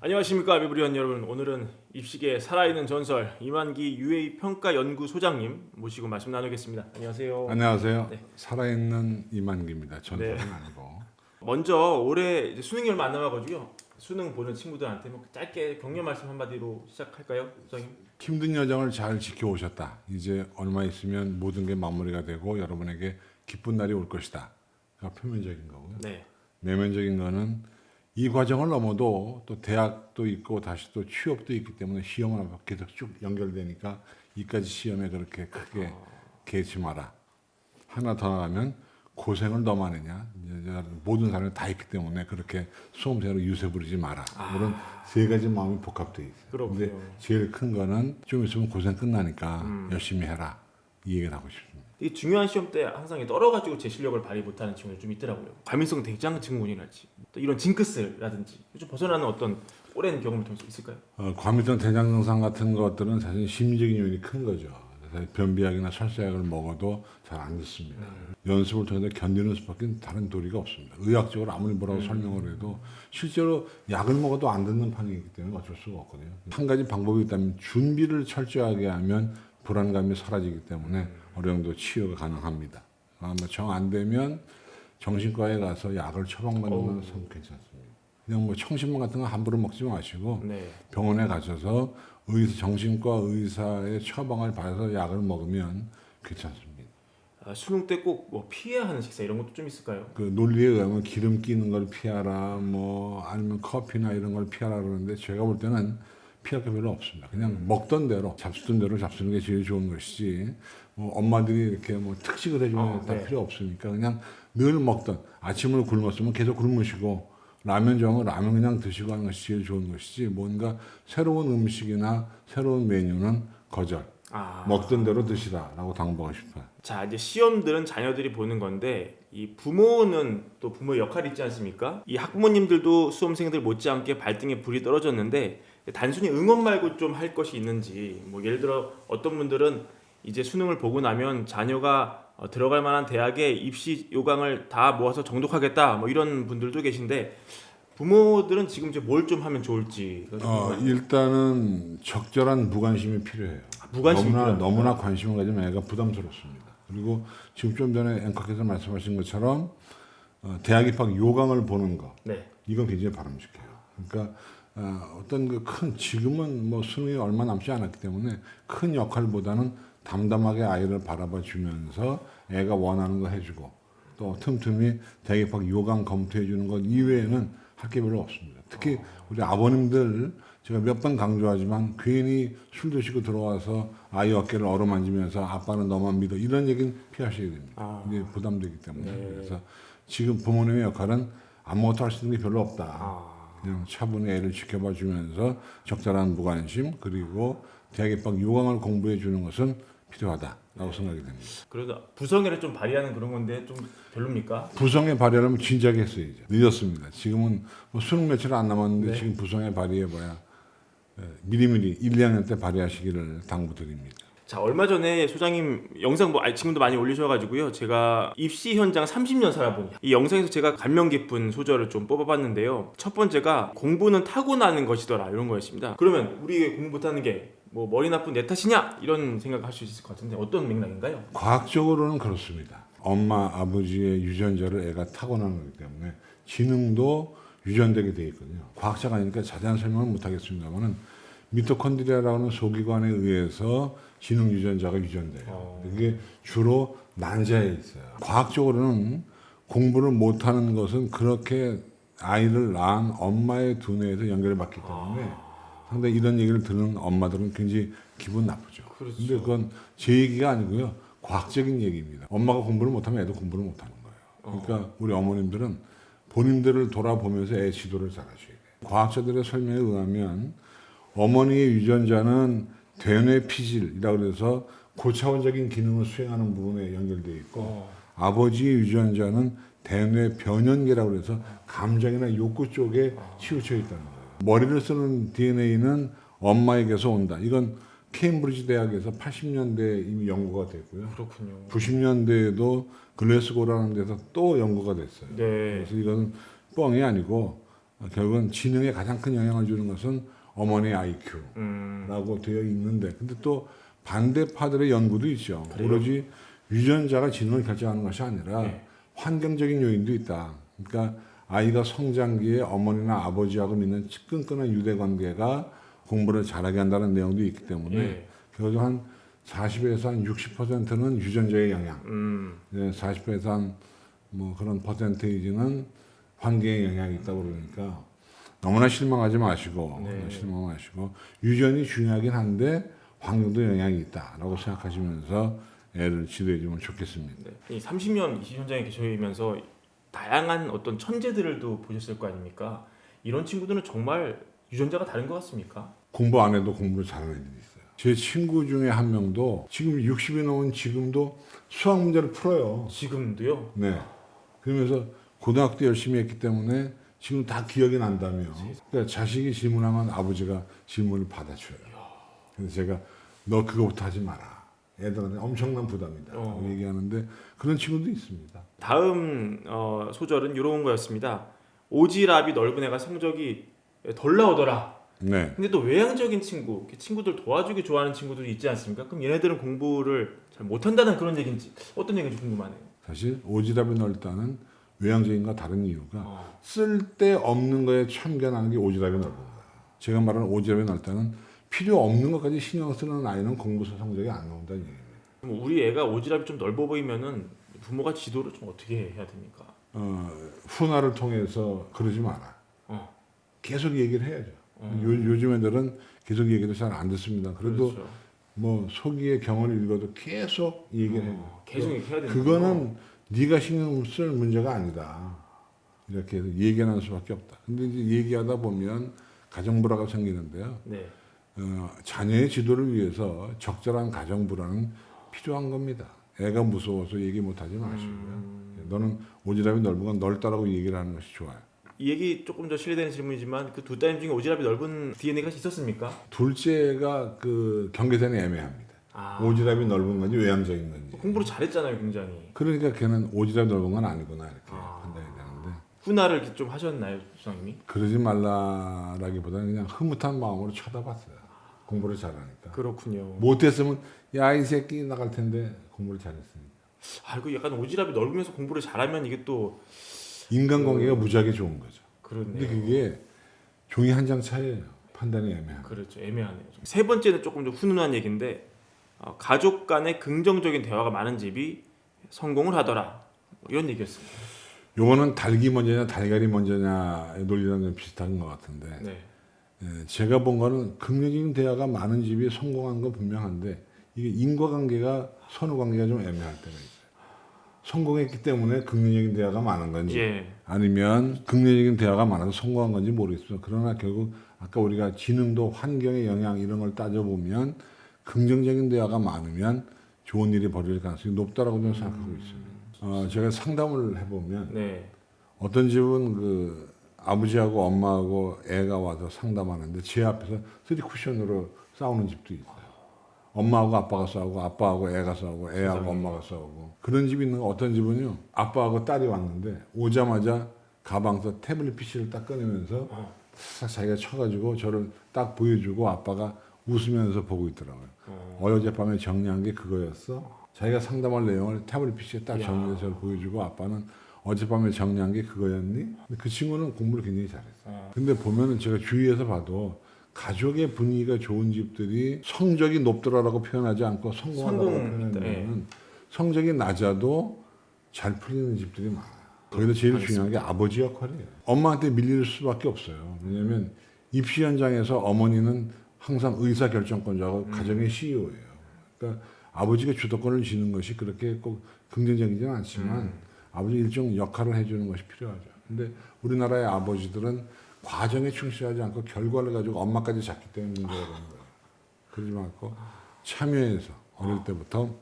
안녕하십니까 비브리온 여러분. 오늘은 입시계의 살아있는 전설 이만기 UA 평가연구소장님 모시고 말씀 나누겠습니다. 안녕하세요. 안녕하세요. 네. 살아있는 이만기입니다. 전설은 네. 아니고. 먼저 올해 이제 수능이 얼마 안 남아가지고요. 수능 보는 친구들한테 뭐 짧게 격려 말씀 한마디로 시작할까요, 소장님? 힘든 여정을 잘 지켜오셨다. 이제 얼마 있으면 모든 게 마무리가 되고 여러분에게 기쁜 날이 올 것이다. 가 표면적인 거고요. 네. 내면적인 거는 이 과정을 넘어도 또 대학도 있고 다시 또 취업도 있기 때문에 시험을 계속 쭉 연결되니까 이까지 시험에 그렇게 크게 개의치 마라. 하나 더 나가면 고생을 더 많으냐. 이제 모든 사람이 다 있기 때문에 그렇게 수험생으로 유세 부리지 마라. 이런 세 가지 마음이 복합되어 있어요. 그렇군요. 근데 제일 큰 거는 좀 있으면 고생 끝나니까 열심히 해라. 이 얘기를 하고 싶습니다. 이게 중요한 시험 때 항상 떨어가지고 제 실력을 발휘 못하는 친구들 좀 있더라고요. 과민성 대장 증후군이랄지 또 이런 징크스라든지 좀 벗어나는 어떤 오랜 경험이 좀 있을까요? 과민성 대장 증상 같은 것들은 사실 심리적인 요인이 큰 거죠. 그래서 변비약이나 설사약을 먹어도 잘 안 듣습니다. 연습을 통해서 견디는 수밖에 다른 도리가 없습니다. 의학적으로 아무리 뭐라고 설명을 해도 실제로 약을 먹어도 안 듣는 판이기 때문에 어쩔 수가 없거든요. 한 가지 방법이 있다면 준비를 철저하게 하면 불안감이 사라지기 때문에 어느 정도 치유가 가능합니다. 아마 정 안 되면 정신과에 가서 약을 처방받는 건 참 괜찮습니다. 그냥 뭐 청신만 같은 거 함부로 먹지 마시고 네. 병원에 가셔서 정신과 의사의 처방을 받아서 약을 먹으면 괜찮습니다. 수능 때 꼭 뭐 피해야 하는 식사 이런 것도 좀 있을까요? 그 논리에 의하면 기름 끼는 걸 피하라, 뭐 아니면 커피나 이런 걸 피하라 그러는데 제가 볼 때는 피할 게 별로 없습니다. 그냥 먹던 대로 잡수던 대로 잡수는 게 제일 좋은 것이지. 뭐 엄마들이 이렇게 뭐 특식을 해주면 다 네. 필요 없으니까 그냥 늘 먹던 아침을 굶었으면 계속 굶으시고 라면 좋아하면 라면 그냥 드시고 하는 것이 제일 좋은 것이지 뭔가 새로운 음식이나 새로운 메뉴는 거절. 먹던 대로 드시라라고 당부하고 싶어요. 자, 이제 시험들은 자녀들이 보는 건데 이 부모는 또 부모의 역할이 있지 않습니까? 이 학부모님들도 수험생들 못지않게 발등에 불이 떨어졌는데 단순히 응원 말고 좀 할 것이 있는지, 뭐 예를 들어 어떤 분들은 이제 수능을 보고 나면 자녀가 들어갈 만한 대학에 입시 요강을 다 모아서 정독하겠다 뭐 이런 분들도 계신데 부모들은 지금 이제 뭘 좀 하면 좋을지. 일단은 적절한 무관심이 필요해요. 무관심이 너무나 관심을 가지면 애가 부담스럽습니다. 그리고 지금 좀 전에 앵커께서 말씀하신 것처럼 대학 입학 요강을 보는 거 네. 이건 굉장히 바람직해요. 그러니까 어떤 그 큰 지금은 뭐 수능이 얼마 남지 않았기 때문에 큰 역할보다는 담담하게 아이를 바라봐 주면서 애가 원하는 거 해주고 또 틈틈이 대학 입학 요강 검토해 주는 것 이외에는 할 게 별로 없습니다. 특히 우리 아버님들 제가 몇 번 강조하지만 괜히 술 드시고 들어와서 아이 어깨를 어루만지면서 아빠는 너만 믿어 이런 얘기는 피하셔야 됩니다. 이게 부담되기 때문에. 그래서 지금 부모님의 역할은 아무것도 할 수 있는 게 별로 없다. 그냥 차분히 애를 지켜봐 주면서 적절한 무관심 그리고 대학 입학 요강을 공부해 주는 것은 필요하다라고 생각이 됩니다. 그래도 부성애를 좀 발휘하는 그런 건데 좀 별로입니까? 부성애 발휘하려면 진작에 했어야죠. 늦었습니다. 지금은 뭐 수능 며칠 안 남았는데 네. 지금 부성애 발휘해봐야 미리미리 1, 2학년 때 발휘하시기를 당부드립니다. 자, 얼마 전에 소장님 영상 뭐 지금도 많이 올리셔가지고요. 제가 입시 현장 30년 살아본 이 영상에서 제가 감명 깊은 소절을 좀 뽑아봤는데요. 첫 번째가 공부는 타고나는 것이더라 이런 거였습니다. 그러면 우리 공부 못하는 게 뭐 머리 나쁜 내 탓이냐 이런 생각할 수 있을 것 같은데 어떤 맥락인가요? 과학적으로는 그렇습니다. 엄마, 아버지의 유전자를 애가 타고나는 거기 때문에 지능도 유전되게 돼 있거든요. 과학자가 아니니까 자세한 설명은 못하겠습니다만은 미토콘드리아라고 하는 소기관에 의해서 지능 유전자가 유전돼요. 이게 주로 난자에 있어요. 과학적으로는 공부를 못하는 것은 그렇게 아이를 낳은 엄마의 두뇌에서 연결을 받기 때문에 상당히 이런 얘기를 듣는 엄마들은 굉장히 기분 나쁘죠. 그렇죠. 근데 그건 제 얘기가 아니고요. 과학적인 얘기입니다. 엄마가 공부를 못하면 애도 공부를 못하는 거예요. 그러니까 우리 어머님들은 본인들을 돌아보면서 애 지도를 잘 하셔야 돼요. 과학자들의 설명에 의하면 어머니의 유전자는 대뇌 피질이라고 해서 고차원적인 기능을 수행하는 부분에 연결되어 있고 아버지의 유전자는 대뇌 변연계라고 해서 감정이나 욕구 쪽에 치우쳐 있다는 거예요. 머리를 쓰는 DNA는 엄마에게서 온다. 이건 케임브리지 대학에서 80년대에 이미 연구가 됐고요. 그렇군요. 90년대에도 글래스고라는 데서 또 연구가 됐어요. 네. 그래서 이건 뻥이 아니고 결국은 지능에 가장 큰 영향을 주는 것은 어머니 IQ라고 되어 있는데, 근데 또 반대파들의 연구도 있죠. 그래요? 오로지 유전자가 지능을 결정하는 것이 아니라 네. 환경적인 요인도 있다. 그러니까 아이가 성장기에 어머니나 아버지하고 있는 끈끈한 유대 관계가 공부를 잘하게 한다는 내용도 있기 때문에 예. 그래도 한 40에서 한 60%는 유전자의 영향, 40에서 한 뭐 그런 퍼센테이지는 환경의 영향이 있다고 그러니까 너무나 실망하지 마시고, 네. 실망하시고 유전이 중요하긴 한데 환경도 영향이 있다라고 생각하시면서 애를 지도해 주면 좋겠습니다. 네. 이 30년 이 현장에 계시면서 다양한 어떤 천재들도 보셨을 거 아닙니까? 이런 친구들은 정말 유전자가 다른 것 같습니까? 공부 안 해도 공부를 잘하는 애들이 있어요. 제 친구 중에 한 명도 지금 60이 넘은 지금도 수학 문제를 풀어요. 지금도요? 네. 그러면서 고등학교 때 열심히 했기 때문에 지금 다 기억이 난다며. 그러니까 자식이 질문하면 아버지가 질문을 받아줘요. 그래서 제가 너 그거부터 하지 마라. 애들한테 엄청난 부담이다. 라고 얘기하는데 그런 친구도 있습니다. 다음 소절은 이런 거였습니다. 오지랖이 넓은 애가 성적이 덜 나오더라. 네. 근데 또 외향적인 친구, 이렇게 친구들 도와주기 좋아하는 친구들이 있지 않습니까? 그럼 얘네들은 공부를 잘 못한다는 그런 얘기인지 어떤 얘기인지 궁금하네요. 사실 오지랖이 넓다는 외향적인과 다른 이유가 쓸데없는 거에 참견하는 게 오지랖이 넓은 거예요. 제가 말하는 오지랖이 넓다는 필요 없는 것까지 신경 쓰는 아이는 공부 성적이 안 나온다는 얘기예요. 그럼 우리 애가 오지랖이 좀 넓어 보이면은 부모가 지도를 좀 어떻게 해야 됩니까? 훈화를 통해서 그러지 마라. 어. 계속 얘기를 해야죠. 요즘 애들은 계속 얘기를 잘 안 듣습니다. 그래도 그렇죠. 뭐 소기의 경을 읽어도 계속 얘기를 해요. 계속 이렇게 해야 되는 그거는 네가 신경 쓸 문제가 아니다. 이렇게 해서 얘기하는 수밖에 없다. 근데 이제 얘기하다 보면 가정불화가 생기는데요. 네. 자녀의 지도를 위해서 적절한 가정불화는 필요한 겁니다. 애가 무서워서 얘기 못하지 마시고요. 너는 오지랖이 넓은 건 넓다라고 얘기를 하는 것이 좋아요. 이 얘기 조금 더 실례되는 질문이지만 그 두 따님 중에 오지랖이 넓은 DNA가 있었습니까? 둘째가 그 경계선이 애매합니다. 아. 오지랖이 넓은 건지 외향적인 건지. 공부를 잘했잖아요, 굉장히. 그러니까 걔는 오지랖 넓은 건 아니구나 이렇게 판단이 되는데, 훈화를 이렇게 좀 하셨나요, 수장님이? 그러지 말라라기보다는 그냥 흐뭇한 마음으로 쳐다봤어요. 공부를 잘하니까. 그렇군요. 못했으면 야 이 새끼 나갈 텐데 공부를 잘했으니까. 그 약간 오지랖이 넓으면서 공부를 잘하면 이게 또 인간관계가 무지하게 좋은 거죠. 그렇네요. 근데 그게 종이 한 장 차이예요. 판단이 애매한. 그렇죠. 애매하네요. 세 번째는 조금 더 훈훈한 얘기인데 가족 간의 긍정적인 대화가 많은 집이 성공을 하더라. 이런 얘기였습니다. 요거는 닭이 먼저냐 달걀이 먼저냐의 논리랑 좀 비슷한 것 같은데, 네. 제가 본 거는 긍정적인 대화가 많은 집이 성공한 건 분명한데 이게 인과관계가 선후관계가 좀 애매할 때가 있어요. 성공했기 때문에 긍정적인 대화가 많은 건지 아니면 긍정적인 대화가 많아서 성공한 건지 모르겠어요. 그러나 결국 아까 우리가 지능도 환경의 영향 이런 걸 따져보면 긍정적인 대화가 많으면 좋은 일이 벌어질 가능성이 높다라고 저는 생각하고 있습니다. 제가 상담을 해보면 네. 어떤 집은 그 아버지하고 엄마하고 애가 와서 상담하는데 제 앞에서 3쿠션으로 싸우는 집도 있어요. 엄마하고 아빠가 싸우고 아빠하고 애가 싸우고 애하고 엄마가 싸우고 그런 집이 있는 거. 어떤 집은요 아빠하고 딸이 왔는데 오자마자 가방에서 태블릿 PC를 딱 꺼내면서 싹 자기가 쳐가지고 저를 딱 보여주고 아빠가 웃으면서 보고 있더라고요. 어젯밤에 정리한 게 그거였어. 자기가 상담할 내용을 태블릿 PC에 딱 정리해서 저를 보여주고 아빠는 어젯밤에 정리한 게 그거였니? 근데 그 친구는 공부를 굉장히 잘했어요. 근데 보면은 제가 주위에서 봐도 가족의 분위기가 좋은 집들이 성적이 높더라라고 표현하지 않고 성공하다고 표현하면 성적이 낮아도 잘 풀리는 집들이 많아요. 거기서 제일 중요한 게 아버지 역할이에요. 엄마한테 밀릴 수밖에 없어요. 왜냐하면 입시 현장에서 어머니는 항상 의사 결정권자고 가정의 CEO예요. 그러니까 아버지가 주도권을 쥐는 것이 그렇게 꼭 긍정적이지는 않지만 아버지 일종 역할을 해주는 것이 필요하죠. 근데 우리나라의 아버지들은 과정에 충실하지 않고 결과를 가지고 엄마까지 잡기 때문에 문제가 되는 거예요. 그러지 말고 참여해서 어릴 때부터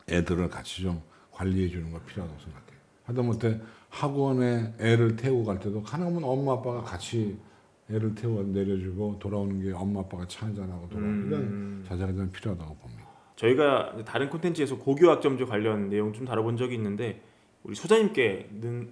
애들을 같이 좀 관리해 주는 거 필요하다고 생각해요. 하다못해 학원에 애를 태우고 갈 때도 가능하면 엄마 아빠가 같이 애를 태워 내려주고 돌아오는 게 엄마 아빠가 차 한잔하고 돌아오는 이런 자세가 좀 필요하다고 봅니다. 저희가 다른 콘텐츠에서 고교학점제 관련 내용 좀 다뤄본 적이 있는데 우리 소장님께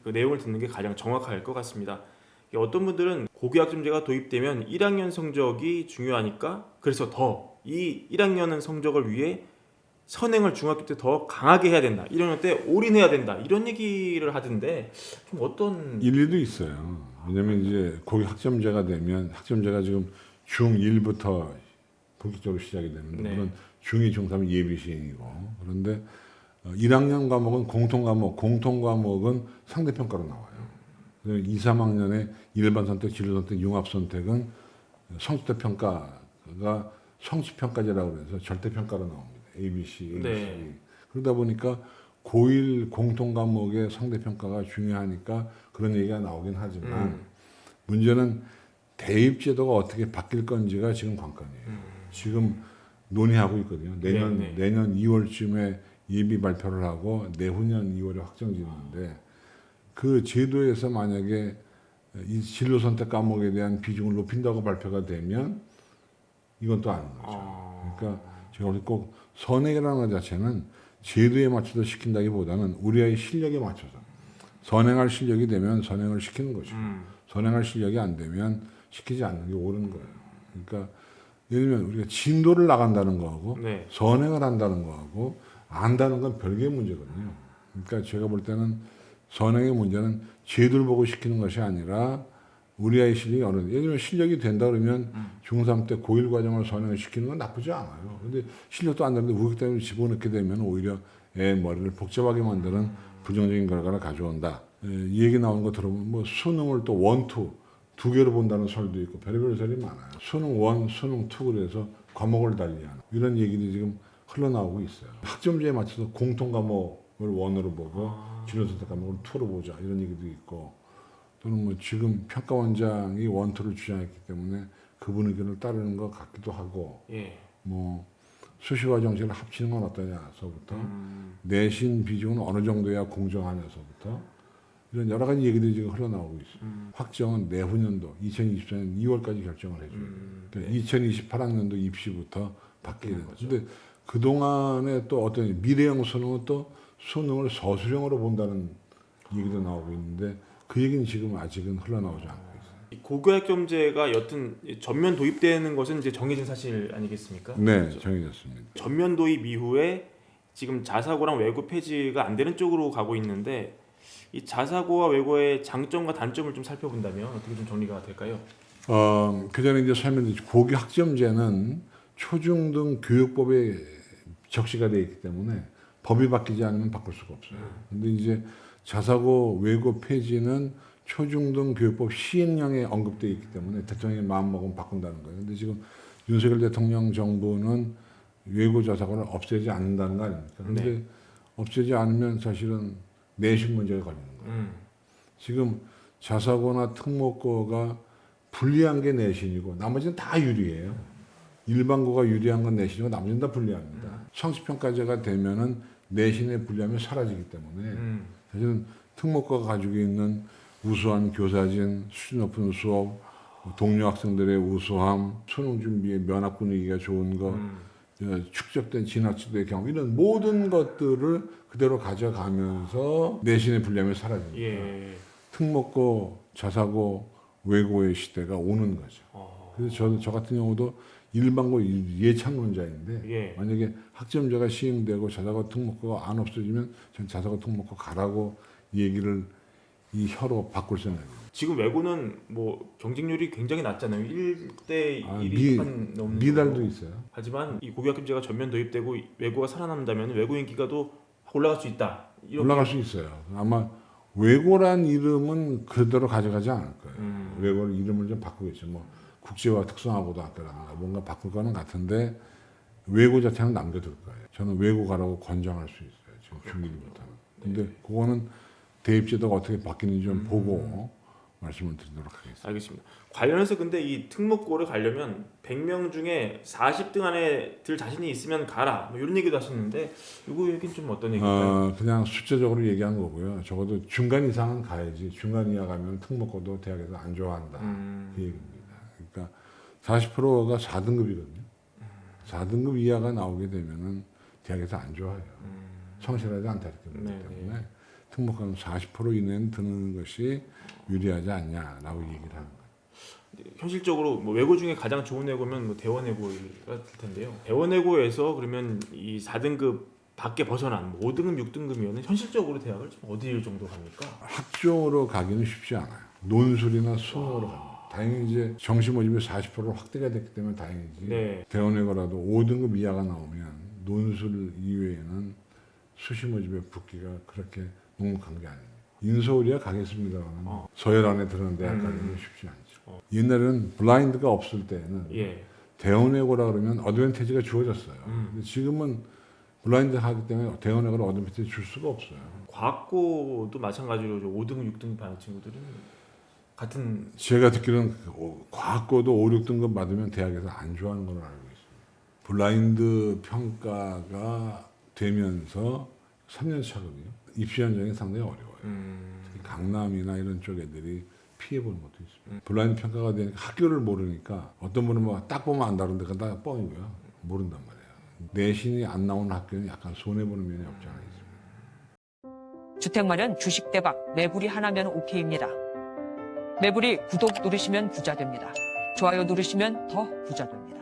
그 내용을 듣는 게 가장 정확할 것 같습니다. 어떤 분들은 고교학점제가 도입되면 1학년 성적이 중요하니까 그래서 더 이 1학년은 성적을 위해 선행을 중학교 때 더 강하게 해야 된다. 1학년 때 올인해야 된다. 이런 얘기를 하던데 좀 어떤 일리도 있어요. 왜냐면 이제 고교 학점제가 되면 학점제가 지금 중1부터 본격적으로 시작이 되는데 네. 물론 중2, 중3은 예비 시행이고 그런데 1학년 과목은 공통 과목은 상대 평가로 나와요. 2, 3학년에 일반 선택, 진로 선택, 융합 선택은 성취도 평가가 성취 평가제라고 해서 절대 평가로 나옵니다. ABC, ABC. 네. 그러다 보니까 고1 공통 과목의 상대 평가가 중요하니까 그런 얘기가 나오긴 하지만 문제는 대입 제도가 어떻게 바뀔 건지가 지금 관건이에요. 지금 논의하고 있거든요. 내년 2월쯤에 예비 발표를 하고 내후년 2월에 확정짓는데 그 제도에서 만약에 이 진로 선택 과목에 대한 비중을 높인다고 발표가 되면 이건 또 아닌 거죠. 그러니까 제가 볼 때 꼭 선행이라는 것 자체는 제도에 맞춰서 시킨다기보다는 우리 아이 실력에 맞춰서 선행할 실력이 되면 선행을 시키는 것이고 선행할 실력이 안 되면 시키지 않는 게 옳은 거예요. 그러니까 예를 들면 우리가 진도를 나간다는 거하고 네. 선행을 한다는 거하고 안다는 건 별개의 문제거든요. 그러니까 제가 볼 때는 선행의 문제는 제도를 보고 시키는 것이 아니라 우리 아이 실력이 어느 예를 들면 실력이 된다 그러면 중3 때 고1 과정을 선행을 시키는 건 나쁘지 않아요. 근데 실력도 안 되는데 우기 때문에 집어넣게 되면 오히려 애 머리를 복잡하게 만드는 부정적인 결과를 가져온다. 이 얘기 나오는 거 들어보면 뭐 수능을 또 원, 투 두 개로 본다는 설도 있고 별의별 설이 많아요. 수능 원, 수능 투 그래서 과목을 달리하는 이런 얘기들이 지금 흘러나오고 있어요. 학점제에 맞춰서 공통 과목을 원으로 보고 진로 선택 과목을 투로 보자 이런 얘기도 있고 또는 뭐 지금 평가원장이 원투를 주장했기 때문에 그분 의견을 따르는 것 같기도 하고 예. 뭐 수시와 정시를 합치는 건 어떠냐서부터 내신 비중은 어느 정도야 공정하냐서부터 이런 여러 가지 얘기들이 지금 흘러나오고 있어요. 확정은 내후년도 2024년 2월까지 결정을 해줘야 돼요. 그러니까 2028학년도 입시부터 바뀌게 되는 거죠. 근데 그동안에 또 어떤 미래형 수능은 또 수능을 서술형으로 본다는 얘기도 나오고 있는데 그 얘기는 지금 아직은 흘러나오지 않고 있어요. 이 고교학점제가 여튼 전면 도입되는 것은 이제 정해진 사실 아니겠습니까? 네, 그렇죠? 정해졌습니다. 전면 도입 이후에 지금 자사고랑 외고 폐지가 안 되는 쪽으로 가고 있는데 이 자사고와 외고의 장점과 단점을 좀 살펴본다면 어떻게 좀 정리가 될까요? 그 전에 이제 설명드린 고교 학점제는 초중등 교육법에 적시가 되어 있기 때문에 법이 바뀌지 않으면 바꿀 수가 없어요. 근데 이제 자사고 외고 폐지는 초중등 교육법 시행령에 언급되어 있기 때문에 대통령이 마음 먹으면 바꾼다는 거예요. 근데 지금 윤석열 대통령 정부는 외고 자사고를 없애지 않는다는 거 아닙니까? 근데 네. 없애지 않으면 사실은 내신 문제가 걸리는 거예요. 지금 자사고나 특목고가 불리한 게 내신이고 나머지는 다 유리해요. 일반고가 유리한 건 내신이고 나머지는 다 불리합니다. 성취평가제가 되면은 내신의 불리함이 사라지기 때문에 사실은 특목고가 가지고 있는 우수한 교사진, 수준 높은 수업, 동료 학생들의 우수함, 수능 준비에 면학 분위기가 좋은 거, 축적된 진학지도의 경험 이런 모든 것들을 그대로 가져가면서 내신의 불리함이 사라집니다. 예. 특목고, 자사고, 외고의 시대가 오는 거죠. 그래서 저 같은 경우도 일반고 예창론자인데 예. 만약에 학점제가 시행되고 자사고 특목고가 안 없어지면 전 자사고 특목고 가라고 얘기를 이 혀로 바꿀 생각입니다. 지금 외고는 뭐 경쟁률이 굉장히 낮잖아요. 1대 1이 한 넘는 미달도 정도. 있어요. 하지만 이 고교학점제가 전면 도입되고 외고가 살아남는다면 외고 인기가도 올라갈 수 있다. 이렇게. 올라갈 수 있어요. 아마 외고란 이름은 그대로 가져가지 않을 거예요. 외고를 이름을 좀 바꾸겠죠. 뭐 국제화 특성화고등학교라든가 뭔가 바꿀 거는 같은데 외고 자체는 남겨둘 거예요. 저는 외고 가라고 권장할 수 있어요. 지금 중1부터는. 근데 그거는 대입제도가 어떻게 바뀌는지 좀 보고 말씀을 드리도록 하겠습니다. 알겠습니다. 관련해서 근데 이 특목고를 가려면 100명 중에 40등 안에 들 자신이 있으면 가라. 뭐 이런 얘기도 하셨는데 이거 얘기는 좀 어떤 얘기일까요? 그냥 숫자적으로 얘기한 거고요. 적어도 중간 이상은 가야지. 중간 이하 가면 특목고도 대학에서 안 좋아한다. 그 얘기입니다. 그러니까 40%가 4등급이거든요. 4등급 이하가 나오게 되면은 대학에서 안 좋아해요. 성실하지 않다 이렇게 보기 때문에 특목고는 40% 이내는 드는 것이 유리하지 않냐라고 얘기를 하는 거예요. 현실적으로 뭐 외고 중에 가장 좋은 외고면 뭐 대원외고가 될 텐데요. 대원외고에서 그러면 이 4등급 밖에 벗어난 뭐 5등급, 6등급이면 현실적으로 대학을 좀 어디 정도 갑니까? 학종으로 가기는 쉽지 않아요. 논술이나 수능으로 갑니다. 다행히 이제 정시 모집이 40% 확대가 됐기 때문에 다행이지. 네. 대원외고라도 5등급 이하가 나오면 논술 이외에는 수시 모집에 붙기가 그렇게 넉넉한 게 아닙니다. 인서울이야 가겠습니다만 서열 안에 드는 대학 가기는 쉽지 않죠. 옛날에는 블라인드가 없을 때는 예. 대원외고라 그러면 어드밴티지가 주어졌어요. 근데 지금은 블라인드 하기 때문에 대원외고를 어드밴티지 줄 수가 없어요. 과학고도 마찬가지로 5등급, 6등급 받는 친구들은 같은 제가 듣기로는 과학고도 5, 6등급 받으면 대학에서 안 좋아하는 걸로 알고 있습니다. 블라인드 평가가 되면서 3년 차거든요. 입시 현장이 상당히 어려워요. 특히 강남이나 이런 쪽 애들이 피해보는 것도 있습니다. 블라인드 평가가 되니까 학교를 모르니까 어떤 분은 뭐 딱 보면 안다는데 그건 다 뻥이고요. 모른단 말이에요. 내신이 안 나오는 학교는 약간 손해보는 면이 없지 않아 있습니다. 주택 마련 주식 대박 매불이 하나면 오케이입니다. 매불이 구독 누르시면 부자 됩니다. 좋아요 누르시면 더 부자 됩니다.